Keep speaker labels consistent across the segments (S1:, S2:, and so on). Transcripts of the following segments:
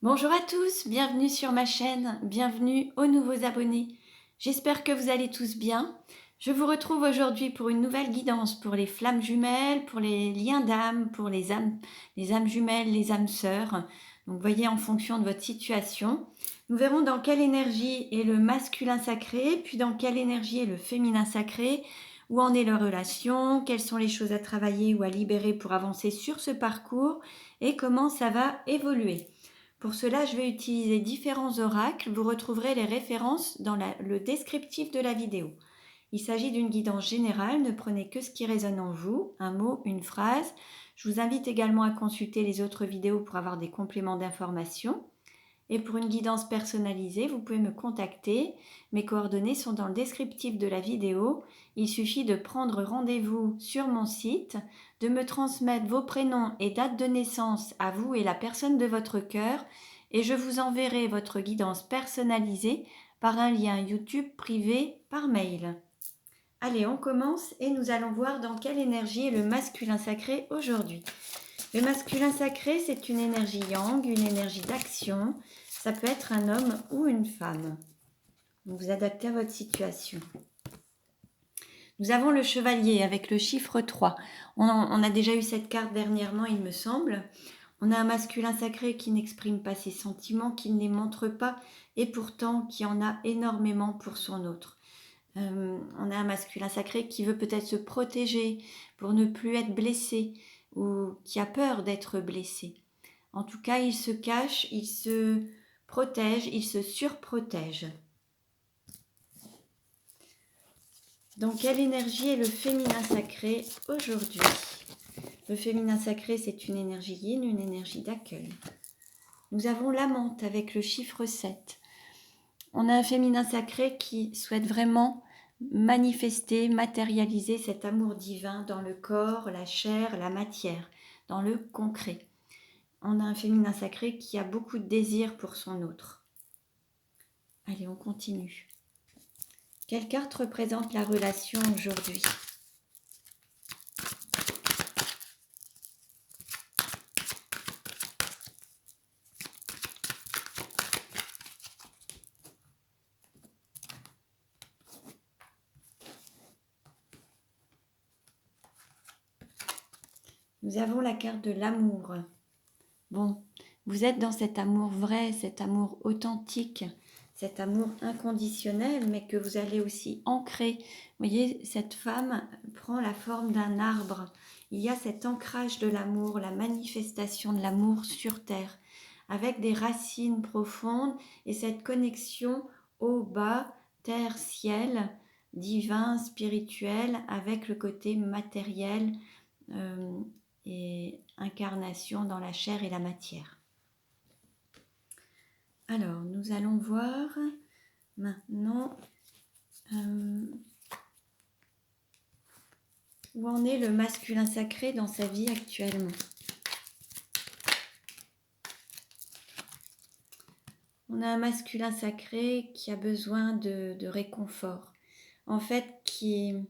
S1: Bonjour à tous, bienvenue sur ma chaîne, bienvenue aux nouveaux abonnés. J'espère que vous allez tous bien. Je vous retrouve aujourd'hui pour une nouvelle guidance pour les flammes jumelles, pour les liens d'âme, pour les âmes jumelles, les âmes sœurs. Donc voyez en fonction de votre situation. Nous verrons dans quelle énergie est le masculin sacré, puis dans quelle énergie est le féminin sacré, où en est leur relation, quelles sont les choses à travailler ou à libérer pour avancer sur ce parcours et comment ça va évoluer. Pour cela, je vais utiliser différents oracles. Vous retrouverez les références dans le descriptif de la vidéo. Il s'agit d'une guidance générale, ne prenez que ce qui résonne en vous, un mot, une phrase. Je vous invite également à consulter les autres vidéos pour avoir des compléments d'information. Et pour une guidance personnalisée, vous pouvez me contacter. Mes coordonnées sont dans le descriptif de la vidéo. Il suffit de prendre rendez-vous sur mon site, de me transmettre vos prénoms et date de naissance à vous et la personne de votre cœur, et je vous enverrai votre guidance personnalisée par un lien YouTube privé par mail. Allez, on commence et nous allons voir dans quelle énergie est le masculin sacré aujourd'hui. Le masculin sacré, c'est une énergie yang, une énergie d'action. Ça peut être un homme ou une femme. Donc vous adaptez à votre situation. Nous avons le chevalier avec le chiffre 3. On a déjà eu cette carte dernièrement, il me semble. On a un masculin sacré qui n'exprime pas ses sentiments, qui ne les montre pas, et pourtant qui en a énormément pour son autre. On a un masculin sacré qui veut peut-être se protéger pour ne plus être blessé, ou qui a peur d'être blessé. En tout cas, il se cache, il se protège, il se surprotège. Donc, quelle énergie est le féminin sacré aujourd'hui? Le féminin sacré, c'est une énergie yin, une énergie d'accueil. Nous avons l'amante avec le chiffre 7. On a un féminin sacré qui souhaite vraiment manifester, matérialiser cet amour divin dans le corps, la chair, la matière, dans le concret. On a un féminin sacré qui a beaucoup de désir pour son autre. Allez, on continue. Quelle carte représente la relation aujourd'hui? Nous avons la carte de l'amour. Bon, vous êtes dans cet amour vrai, cet amour authentique, cet amour inconditionnel, mais que vous allez aussi ancrer. Vous voyez, cette femme prend la forme d'un arbre. Il y a cet ancrage de l'amour, la manifestation de l'amour sur terre, avec des racines profondes et cette connexion au bas, terre, ciel, divin, spirituel, avec le côté matériel et incarnation dans la chair et la matière. Alors, nous allons voir maintenant où en est le masculin sacré dans sa vie actuellement. On a un masculin sacré qui a besoin de réconfort. En fait, vous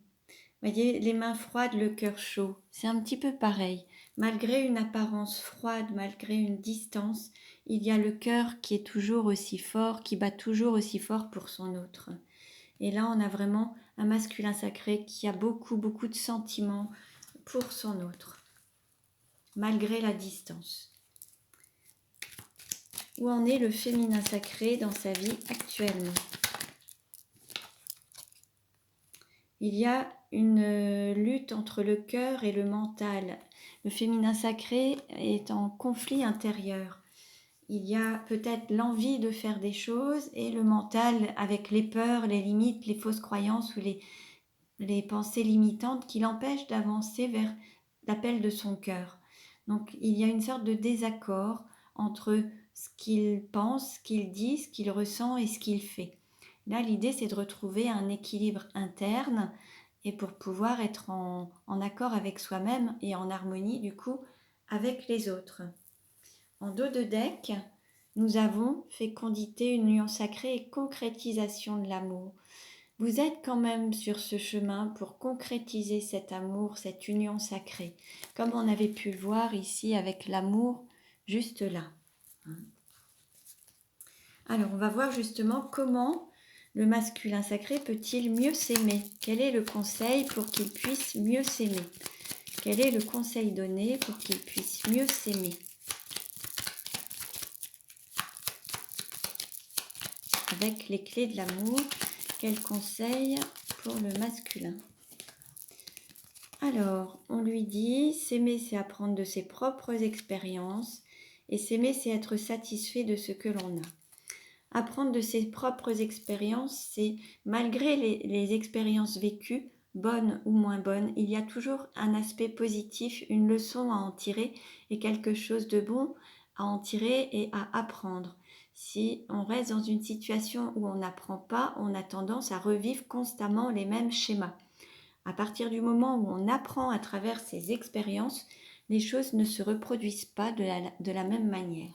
S1: voyez, les mains froides, le cœur chaud. C'est un petit peu pareil. Malgré une apparence froide, malgré une distance, il y a le cœur qui est toujours aussi fort, qui bat toujours aussi fort pour son autre. Et là, on a vraiment un masculin sacré qui a beaucoup, beaucoup de sentiments pour son autre, malgré la distance. Où en est le féminin sacré dans sa vie actuellement? Il y a une lutte entre le cœur et le mental. Le féminin sacré est en conflit intérieur. Il y a peut-être l'envie de faire des choses et le mental avec les peurs, les limites, les fausses croyances ou les pensées limitantes qui l'empêchent d'avancer vers l'appel de son cœur. Donc il y a une sorte de désaccord entre ce qu'il pense, ce qu'il dit, ce qu'il ressent et ce qu'il fait. Là, l'idée, c'est de retrouver un équilibre interne et pour pouvoir être en accord avec soi-même et en harmonie, du coup, avec les autres. En dos de deck, nous avons fécondité, union sacrée et concrétisation de l'amour. Vous êtes quand même sur ce chemin pour concrétiser cet amour, cette union sacrée, comme on avait pu le voir ici avec l'amour juste là. Alors, on va voir justement comment le masculin sacré peut-il mieux s'aimer. Quel est le conseil pour qu'il puisse mieux s'aimer? Quel est le conseil donné pour qu'il puisse mieux s'aimer? Avec les clés de l'amour, quel conseil pour le masculin? Alors, on lui dit, s'aimer, c'est apprendre de ses propres expériences, et s'aimer, c'est être satisfait de ce que l'on a. Apprendre de ses propres expériences, c'est malgré les expériences vécues, bonnes ou moins bonnes, il y a toujours un aspect positif, une leçon à en tirer et quelque chose de bon à en tirer et à apprendre. Si on reste dans une situation où on n'apprend pas, on a tendance à revivre constamment les mêmes schémas. À partir du moment où on apprend à travers ces expériences, les choses ne se reproduisent pas de la même manière.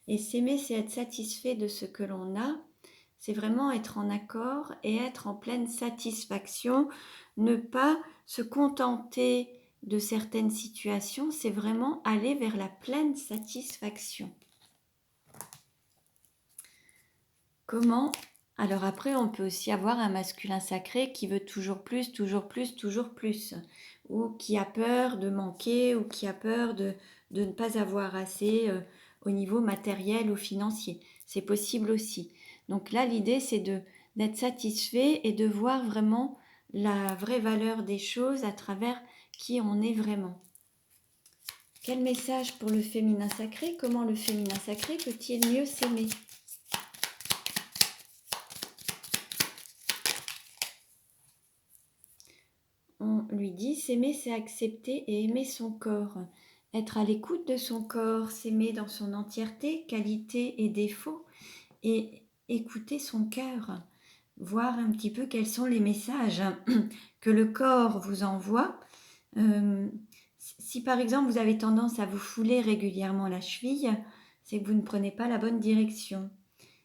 S1: Et s'aimer, c'est être satisfait de ce que l'on a, c'est vraiment être en accord et être en pleine satisfaction, ne pas se contenter de certaines situations, c'est vraiment aller vers la pleine satisfaction. Comment? Alors après, on peut aussi avoir un masculin sacré qui veut toujours plus, toujours plus, toujours plus, ou qui a peur de manquer, ou qui a peur de ne pas avoir assez au niveau matériel ou financier. C'est possible aussi. Donc là, l'idée, c'est d'être satisfait et de voir vraiment la vraie valeur des choses à travers qui on est vraiment. Quel message pour le féminin sacré? Comment le féminin sacré peut-il mieux s'aimer? On lui dit s'aimer, c'est accepter et aimer son corps, être à l'écoute de son corps, s'aimer dans son entièreté, qualités et défauts, et écouter son cœur, voir un petit peu quels sont les messages que le corps vous envoie. Si par exemple vous avez tendance à vous fouler régulièrement la cheville, c'est que vous ne prenez pas la bonne direction.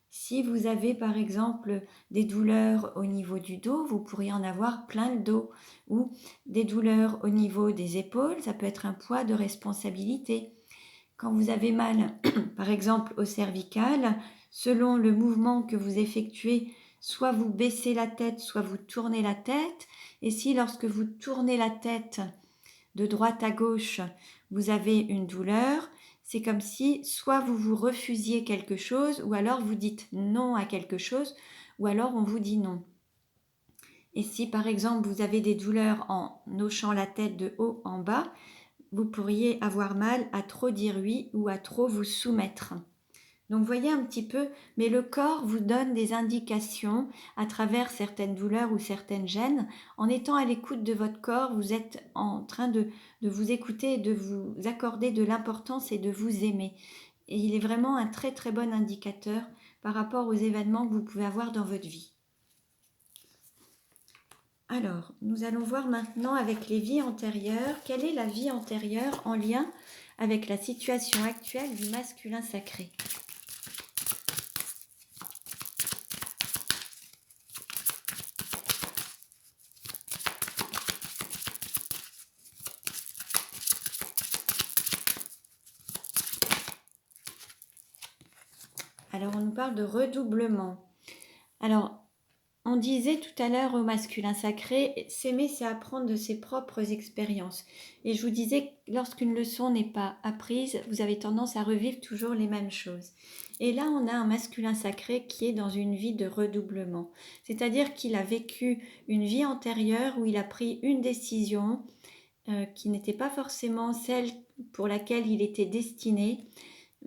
S1: Si vous avez par exemple des douleurs au niveau du dos, vous pourriez en avoir plein le dos, ou des douleurs au niveau des épaules, ça peut être un poids de responsabilité. Quand vous avez mal, par exemple au cervical, selon le mouvement que vous effectuez, soit vous baissez la tête, soit vous tournez la tête. Et si lorsque vous tournez la tête de droite à gauche, vous avez une douleur, c'est comme si soit vous vous refusiez quelque chose, ou alors vous dites non à quelque chose, ou alors on vous dit non. Et si par exemple vous avez des douleurs en hochant la tête de haut en bas, vous pourriez avoir mal à trop dire oui ou à trop vous soumettre. Donc voyez un petit peu, mais le corps vous donne des indications à travers certaines douleurs ou certaines gênes. En étant à l'écoute de votre corps, vous êtes en train de vous écouter, de vous accorder de l'importance et de vous aimer. Et il est vraiment un très très bon indicateur par rapport aux événements que vous pouvez avoir dans votre vie. Alors, nous allons voir maintenant avec les vies antérieures, quelle est la vie antérieure en lien avec la situation actuelle du masculin sacré. Alors, on nous parle de redoublement. Alors, on disait tout à l'heure au masculin sacré, s'aimer, c'est apprendre de ses propres expériences. Et je vous disais, lorsqu'une leçon n'est pas apprise, vous avez tendance à revivre toujours les mêmes choses. Et là, on a un masculin sacré qui est dans une vie de redoublement. C'est-à-dire qu'il a vécu une vie antérieure où il a pris une décision qui n'était pas forcément celle pour laquelle il était destiné.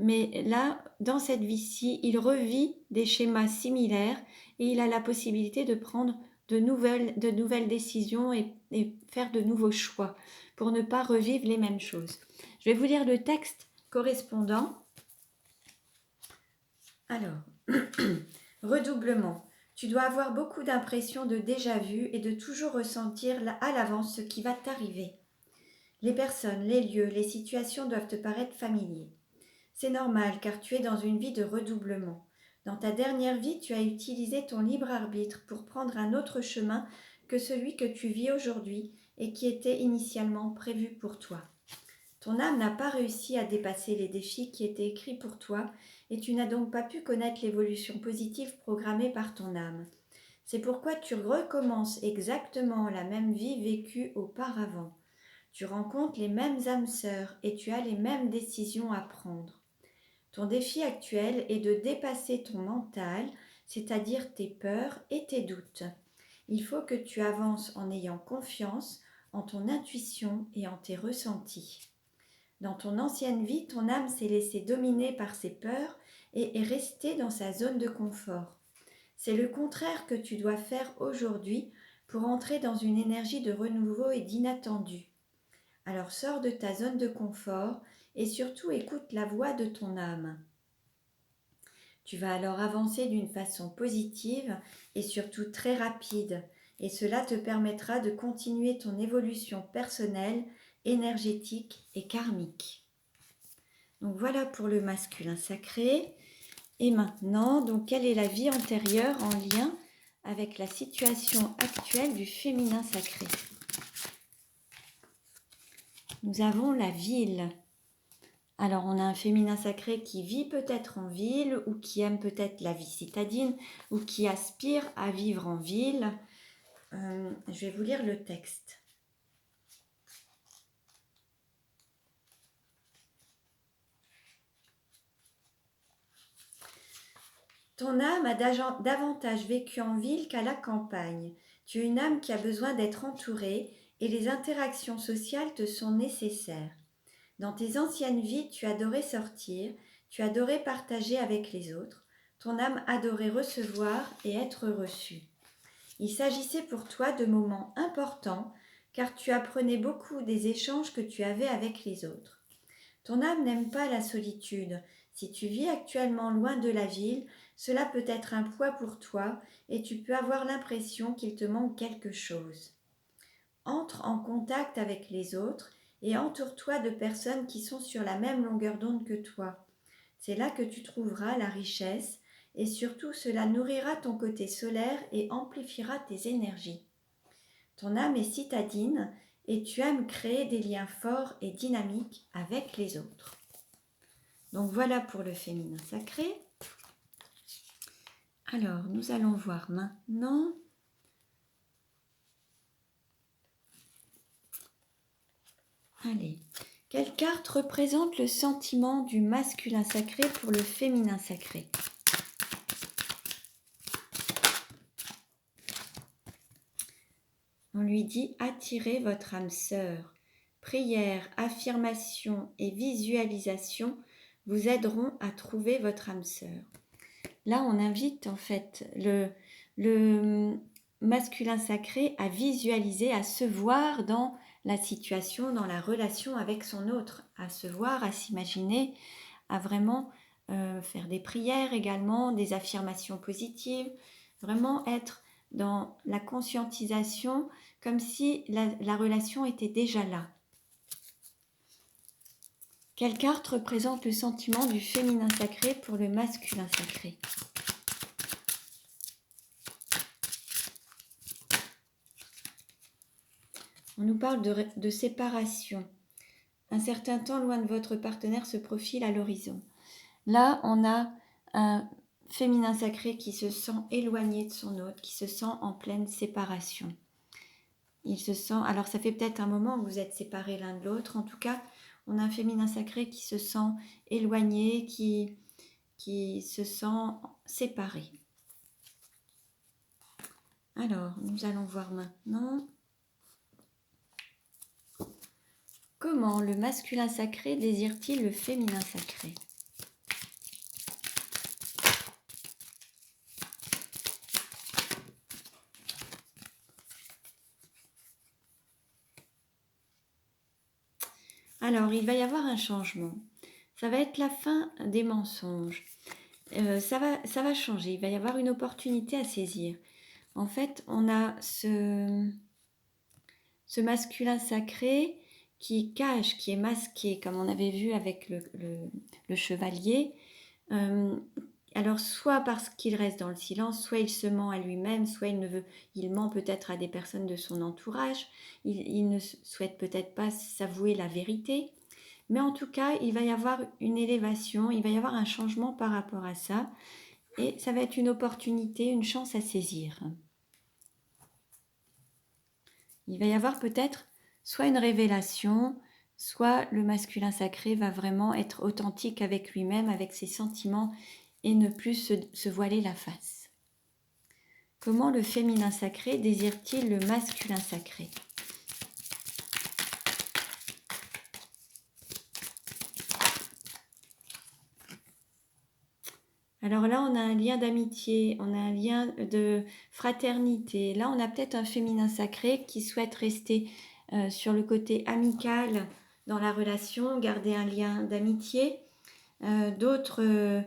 S1: Mais là, dans cette vie-ci, il revit des schémas similaires et il a la possibilité de prendre de nouvelles décisions et faire de nouveaux choix pour ne pas revivre les mêmes choses. Je vais vous lire le texte correspondant. Alors, redoublement. Tu dois avoir beaucoup d'impressions de déjà-vu et de toujours ressentir à l'avance ce qui va t'arriver. Les personnes, les lieux, les situations doivent te paraître familiers. C'est normal car tu es dans une vie de redoublement. Dans ta dernière vie, tu as utilisé ton libre arbitre pour prendre un autre chemin que celui que tu vis aujourd'hui et qui était initialement prévu pour toi. Ton âme n'a pas réussi à dépasser les défis qui étaient écrits pour toi et tu n'as donc pas pu connaître l'évolution positive programmée par ton âme. C'est pourquoi tu recommences exactement la même vie vécue auparavant. Tu rencontres les mêmes âmes sœurs et tu as les mêmes décisions à prendre. Ton défi actuel est de dépasser ton mental, c'est-à-dire tes peurs et tes doutes. Il faut que tu avances en ayant confiance en ton intuition et en tes ressentis. Dans ton ancienne vie, ton âme s'est laissée dominer par ses peurs et est restée dans sa zone de confort. C'est le contraire que tu dois faire aujourd'hui pour entrer dans une énergie de renouveau et d'inattendu. Alors sors de ta zone de confort et surtout écoute la voix de ton âme. Tu vas alors avancer d'une façon positive et surtout très rapide et cela te permettra de continuer ton évolution personnelle, énergétique et karmique. Donc voilà pour le masculin sacré. Et maintenant, donc quelle est la vie antérieure en lien avec la situation actuelle du féminin sacré? Nous avons la ville. Alors, on a un féminin sacré qui vit peut-être en ville ou qui aime peut-être la vie citadine ou qui aspire à vivre en ville. Je vais vous lire le texte. Ton âme a davantage vécu en ville qu'à la campagne. Tu es une âme qui a besoin d'être entourée et les interactions sociales te sont nécessaires. Dans tes anciennes vies, tu adorais sortir, tu adorais partager avec les autres, ton âme adorait recevoir et être reçue. Il s'agissait pour toi de moments importants car tu apprenais beaucoup des échanges que tu avais avec les autres. Ton âme n'aime pas la solitude. Si tu vis actuellement loin de la ville, cela peut être un poids pour toi et tu peux avoir l'impression qu'il te manque quelque chose. Entre en contact avec les autres et entoure-toi de personnes qui sont sur la même longueur d'onde que toi. C'est là que tu trouveras la richesse et surtout cela nourrira ton côté solaire et amplifiera tes énergies. Ton âme est citadine et tu aimes créer des liens forts et dynamiques avec les autres. Donc voilà pour le féminin sacré. Alors nous allons voir maintenant quelle carte représente le sentiment du masculin sacré pour le féminin sacré? On lui dit attirez votre âme sœur. Prière, affirmation et visualisation vous aideront à trouver votre âme sœur. Là, on invite en fait le masculin sacré à visualiser, à se voir dans la situation, dans la relation avec son autre, à se voir, à s'imaginer, à vraiment faire des prières également, des affirmations positives, vraiment être dans la conscientisation comme si la relation était déjà là. Quelle carte représente le sentiment du féminin sacré pour le masculin sacré? On nous parle de séparation. Un certain temps loin de votre partenaire se profile à l'horizon. Là, on a un féminin sacré qui se sent éloigné de son autre, qui se sent en pleine séparation. Il se sent, alors ça fait peut-être un moment que vous êtes séparés l'un de l'autre, en tout cas, on a un féminin sacré qui se sent éloigné, qui se sent séparé. Alors, nous allons voir maintenant comment le masculin sacré désire-t-il le féminin sacré? Alors, il va y avoir un changement. Ça va être la fin des mensonges. Ça va changer. Il va y avoir une opportunité à saisir. En fait, on a ce masculin sacré qui cache, qui est masqué, comme on avait vu avec le chevalier. Alors, soit parce qu'il reste dans le silence, soit il se ment à lui-même, soit il ment peut-être à des personnes de son entourage. Il ne souhaite peut-être pas s'avouer la vérité. Mais en tout cas, il va y avoir une élévation, il va y avoir un changement par rapport à ça. Et ça va être une opportunité, une chance à saisir. Il va y avoir peut-être soit une révélation, soit le masculin sacré va vraiment être authentique avec lui-même, avec ses sentiments, et ne plus se voiler la face. Comment le féminin sacré désire-t-il le masculin sacré? Alors là, on a un lien d'amitié, on a un lien de fraternité. Là, on a peut-être un féminin sacré qui souhaite rester sur le côté amical dans la relation, garder un lien d'amitié. D'autres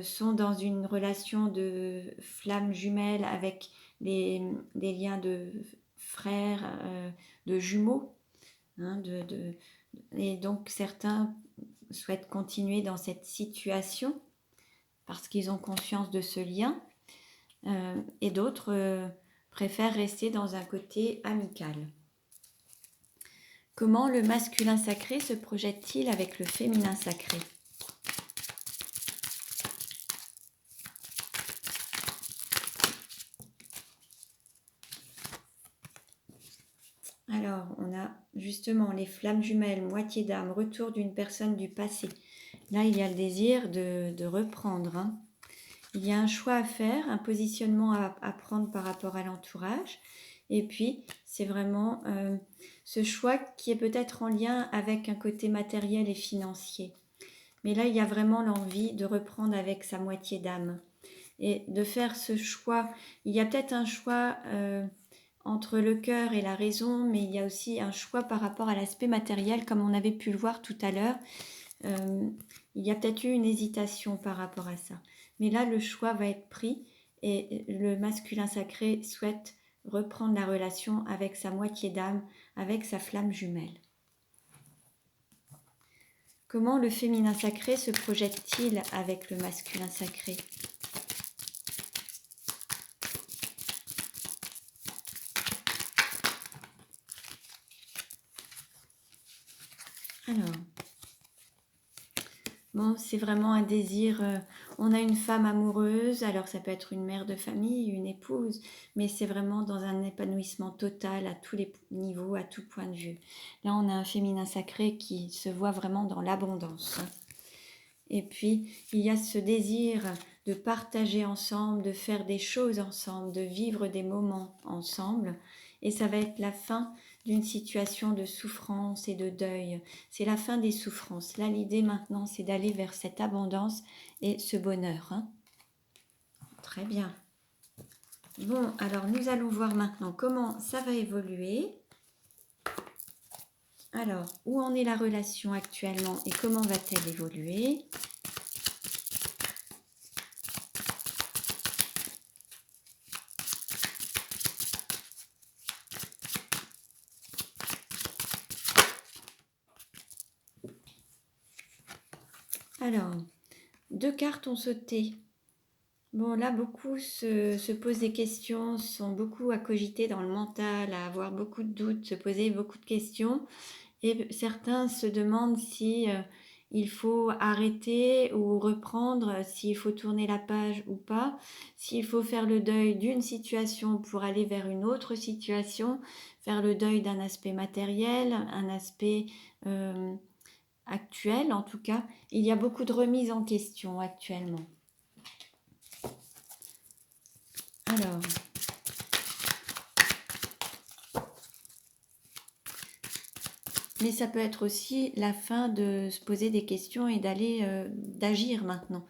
S1: sont dans une relation de flamme jumelle avec des liens de frères, de jumeaux. Hein, et donc, certains souhaitent continuer dans cette situation parce qu'ils ont conscience de ce lien, et d'autres préfèrent rester dans un côté amical. Comment le masculin sacré se projette-t-il avec le féminin sacré? Alors, on a justement les flammes jumelles, moitié d'âme, retour d'une personne du passé. Là, il y a le désir de reprendre, hein. Il y a un choix à faire, un positionnement à prendre par rapport à l'entourage. Et puis, c'est vraiment ce choix qui est peut-être en lien avec un côté matériel et financier. Mais là, il y a vraiment l'envie de reprendre avec sa moitié d'âme. Et de faire ce choix, il y a peut-être un choix entre le cœur et la raison, mais il y a aussi un choix par rapport à l'aspect matériel, comme on avait pu le voir tout à l'heure. Il y a peut-être eu une hésitation par rapport à ça. Mais là, le choix va être pris et le masculin sacré souhaite reprendre la relation avec sa moitié d'âme, avec sa flamme jumelle. Comment le féminin sacré se projette-t-il avec le masculin sacré? Alors, bon, c'est vraiment un désir. On a une femme amoureuse, alors ça peut être une mère de famille, une épouse, mais c'est vraiment dans un épanouissement total à tous les niveaux, à tout point de vue. Là, on a un féminin sacré qui se voit vraiment dans l'abondance. Et puis, il y a ce désir de partager ensemble, de faire des choses ensemble, de vivre des moments ensemble. Et ça va être la fin d'une situation de souffrance et de deuil. C'est la fin des souffrances. Là, l'idée maintenant, c'est d'aller vers cette abondance et ce bonheur, hein. Très bien. Bon, alors nous allons voir maintenant comment ça va évoluer. Alors, où en est la relation actuellement et comment va-t-elle évoluer? Alors, 2 cartes ont sauté. Bon, là, beaucoup se posent des questions, sont beaucoup à cogiter dans le mental, à avoir beaucoup de doutes, se poser beaucoup de questions. Et certains se demandent si il faut arrêter ou reprendre, s'il faut tourner la page ou pas, s'il faut faire le deuil d'une situation pour aller vers une autre situation, faire le deuil d'un aspect matériel, un aspect actuel en tout cas. Il y a beaucoup de remises en question actuellement. Alors, mais ça peut être aussi la fin de se poser des questions et d'agir maintenant.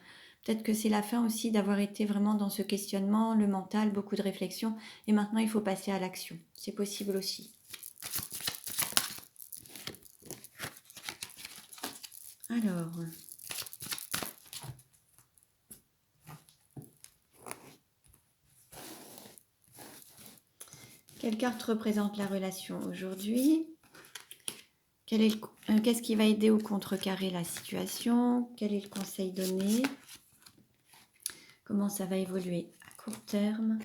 S1: Peut-être que c'est la fin aussi d'avoir été vraiment dans ce questionnement, le mental, beaucoup de réflexion, et maintenant il faut passer à l'action. C'est possible aussi. Alors, quelle carte représente la relation aujourd'hui? Qu'est-ce qui va aider ou contrecarrer la situation? Quel est le conseil donné? Comment ça va évoluer à court terme?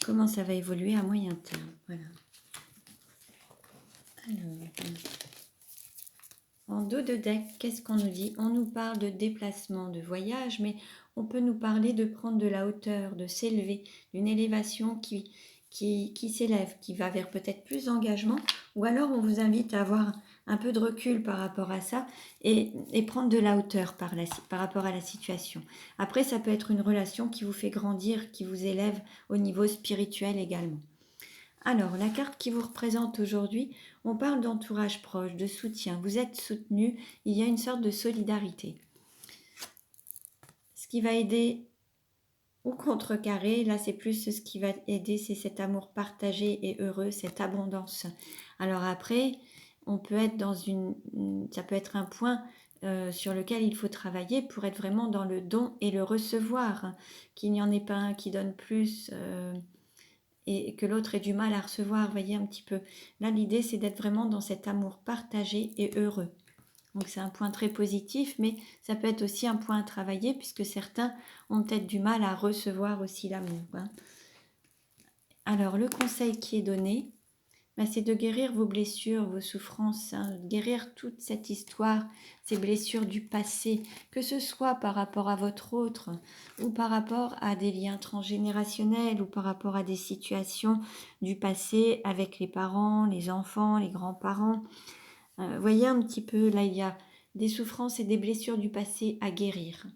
S1: Comment ça va évoluer à moyen terme? Voilà. Alors, En dos de deck, qu'est-ce qu'on nous dit? On nous parle de déplacement, de voyage, mais on peut nous parler de prendre de la hauteur, de s'élever, d'une élévation qui s'élève, qui va vers peut-être plus d'engagement, ou alors on vous invite à avoir un peu de recul par rapport à ça et prendre de la hauteur par rapport à la situation. Après, ça peut être une relation qui vous fait grandir, qui vous élève au niveau spirituel également. Alors, la carte qui vous représente aujourd'hui, on parle d'entourage proche, de soutien. Vous êtes soutenu, il y a une sorte de solidarité. Ce qui va aider ou contrecarrer, là c'est plus ce qui va aider, c'est cet amour partagé et heureux, cette abondance. Alors après, on peut être ça peut être un point sur lequel il faut travailler pour être vraiment dans le don et le recevoir, qu'il n'y en ait pas un qui donne plus et que l'autre ait du mal à recevoir, voyez un petit peu. Là, l'idée, c'est d'être vraiment dans cet amour partagé et heureux. Donc, c'est un point très positif, mais ça peut être aussi un point à travailler, puisque certains ont peut-être du mal à recevoir aussi l'amour. Alors, le conseil qui est donné, c'est de guérir vos blessures, vos souffrances, de guérir toute cette histoire, ces blessures du passé, que ce soit par rapport à votre autre, ou par rapport à des liens transgénérationnels, ou par rapport à des situations du passé avec les parents, les enfants, les grands-parents. Voyez un petit peu, là il y a des souffrances et des blessures du passé à guérir.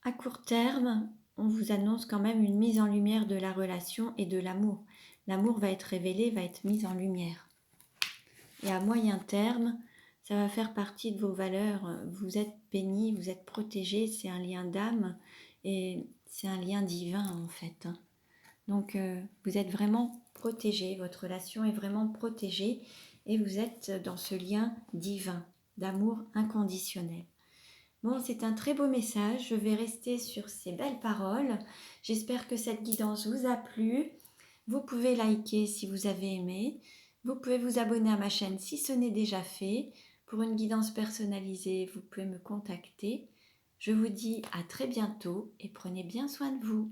S1: À court terme, on vous annonce quand même une mise en lumière de la relation et de l'amour. L'amour va être révélé, va être mis en lumière. Et à moyen terme, ça va faire partie de vos valeurs. Vous êtes bénis, vous êtes protégés, c'est un lien d'âme et c'est un lien divin en fait. Donc vous êtes vraiment protégés, votre relation est vraiment protégée et vous êtes dans ce lien divin, d'amour inconditionnel. Bon, c'est un très beau message, je vais rester sur ces belles paroles. J'espère que cette guidance vous a plu. Vous pouvez liker si vous avez aimé. Vous pouvez vous abonner à ma chaîne si ce n'est déjà fait. Pour une guidance personnalisée, vous pouvez me contacter. Je vous dis à très bientôt et prenez bien soin de vous.